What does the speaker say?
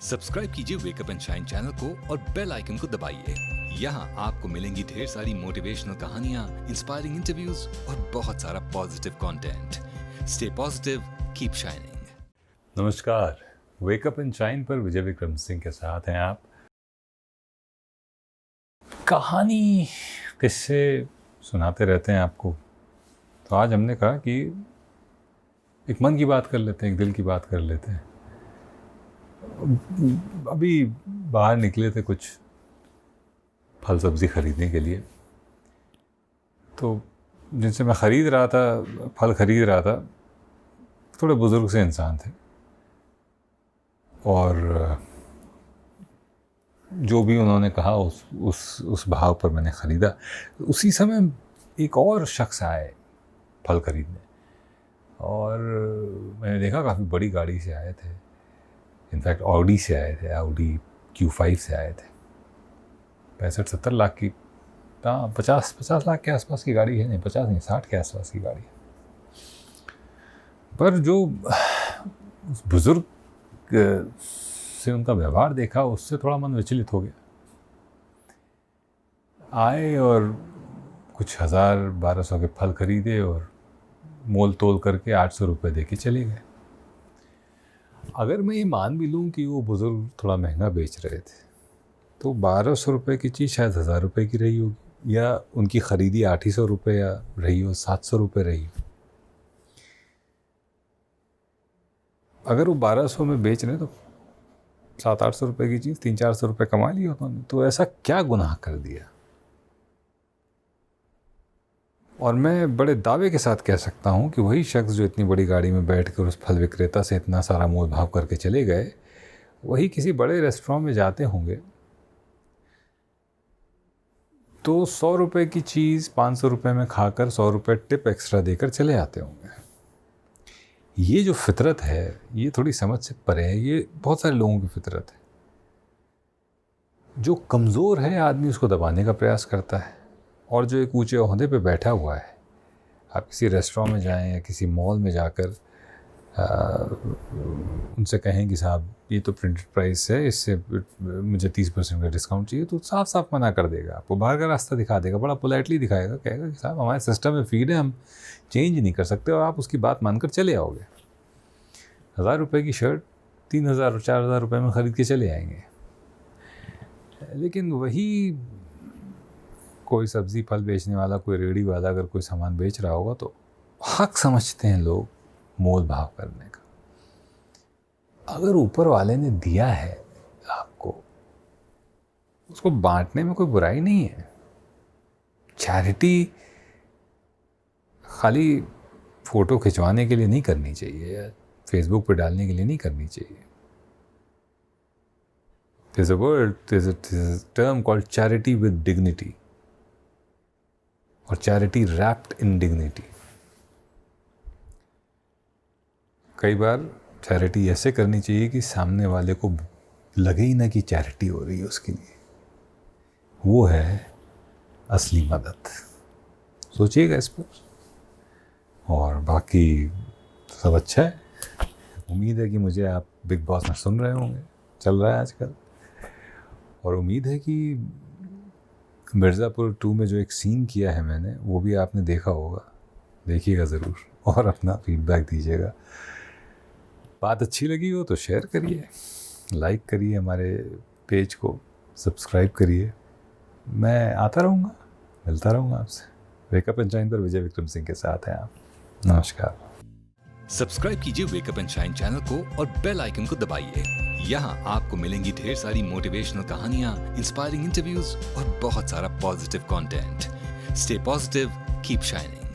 Subscribe कीजिए wake up and shine channel को और बेल आइकन को दबाइए। यहाँ आपको मिलेंगी ढेर सारी मोटिवेशनल कहानियाँ, इंस्पायरिंग इंटरव्यूज और बहुत सारा positive content. Stay positive, keep shining. नमस्कार, वेकअप एंड शाइन पर विजय विक्रम सिंह के साथ हैं आप। कहानी किस्से सुनाते रहते हैं आपको, तो आज हमने कहा कि एक मन की बात कर लेते हैं, एक दिल की बात कर लेते हैं। अभी बाहर निकले थे कुछ फल सब्ज़ी ख़रीदने के लिए, तो जिनसे मैं फल ख़रीद रहा था, थोड़े बुज़ुर्ग से इंसान थे और जो भी उन्होंने कहा उस भाव पर मैंने ख़रीदा। उसी समय एक और शख्स आए फल ख़रीदने और मैंने देखा काफ़ी बड़ी गाड़ी से आए थे। इनफैक्ट ऑडी से आए थे, ऑडी Q5 से आए थे। 65-70 लाख की, हाँ 50 लाख के आसपास की गाड़ी है, नहीं 50 नहीं 60 के आसपास की गाड़ी है। पर जो उस बुज़ुर्ग से उनका व्यवहार देखा, उससे थोड़ा मन विचलित हो गया। आए और कुछ 1000-1200 के फल खरीदे और मोल तोल करके 800 रुपये दे के चले गए। अगर मैं ये मान भी लूँ कि वो बुज़ुर्ग थोड़ा महंगा बेच रहे थे, तो 1200 रुपये की चीज़ शायद 1000 रुपये की रही होगी, या उनकी ख़रीदी 800 रुपये या रही हो, 700 रुपये रही हो। अगर वो 1200 में बेच रहे हैं तो 700-800 रुपये की चीज़ 300-400 रुपये कमा ली उन्होंने, तो ऐसा क्या गुनाह कर दिया। और मैं बड़े दावे के साथ कह सकता हूँ कि वही शख्स जो इतनी बड़ी गाड़ी में बैठकर उस फल विक्रेता से इतना सारा मोल भाव करके चले गए, वही किसी बड़े रेस्टोरेंट में जाते होंगे तो 100 रुपये की चीज़ 500 रुपये में खाकर 100 रुपये टिप एक्स्ट्रा देकर चले आते होंगे। ये जो फितरत है, ये थोड़ी समझ से परे है। ये बहुत सारे लोगों की फितरत है। जो कमज़ोर है आदमी उसको दबाने का प्रयास करता है, और जो एक ऊंचे ओहदे पे बैठा हुआ है, आप किसी रेस्टोरेंट में जाएं या किसी मॉल में जाकर उनसे कहें कि साहब ये तो प्रिंटेड प्राइस है, इससे मुझे 30% का डिस्काउंट चाहिए, तो साफ साफ मना कर देगा। आपको बाहर का रास्ता दिखा देगा, बड़ा पोलाइटली दिखाएगा, कहेगा कि साहब हमारे सिस्टम में फीड है, हम चेंज नहीं कर सकते, और आप उसकी बात मानकर चले आओगे। 1000 रुपये की शर्ट 3000-4000 रुपये में ख़रीद के चले आएंगे। लेकिन वही कोई सब्ज़ी फल बेचने वाला, कोई रेहड़ी वाला अगर कोई सामान बेच रहा होगा, तो हक समझते हैं लोग मोल भाव करने का। अगर ऊपर वाले ने दिया है आपको, उसको बांटने में कोई बुराई नहीं है। चैरिटी खाली फ़ोटो खिंचवाने के लिए नहीं करनी चाहिए या फेसबुक पे डालने के लिए नहीं करनी चाहिए। There's a term called charity with dignity, और चैरिटी रैप्ड इन डिग्निटी। कई बार चैरिटी ऐसे करनी चाहिए कि सामने वाले को लगे ही ना कि चैरिटी हो रही है उसके लिए। वो है असली मदद। सोचिएगा इस पर। और बाकी सब अच्छा है। उम्मीद है कि मुझे आप बिग बॉस में सुन रहे होंगे, चल रहा है आजकल, और उम्मीद है कि मिर्ज़ापुर 2 में जो एक सीन किया है मैंने, वो भी आपने देखा होगा। देखिएगा ज़रूर और अपना फीडबैक दीजिएगा। बात अच्छी लगी हो तो शेयर करिए, लाइक करिए, हमारे पेज को सब्सक्राइब करिए। मैं आता रहूँगा, मिलता रहूँगा आपसे। वेकअप एंड शाइन पर विजय विक्रम सिंह के साथ हैं आप। नमस्कार। सब्सक्राइब कीजिए वेकअप एंड शाइन चैनल को और बेल आइकन को दबाइए। यहाँ आपको मिलेंगी ढेर सारी मोटिवेशनल कहानियाँ, इंस्पायरिंग इंटरव्यूज और बहुत सारा positive content. Stay positive, keep shining.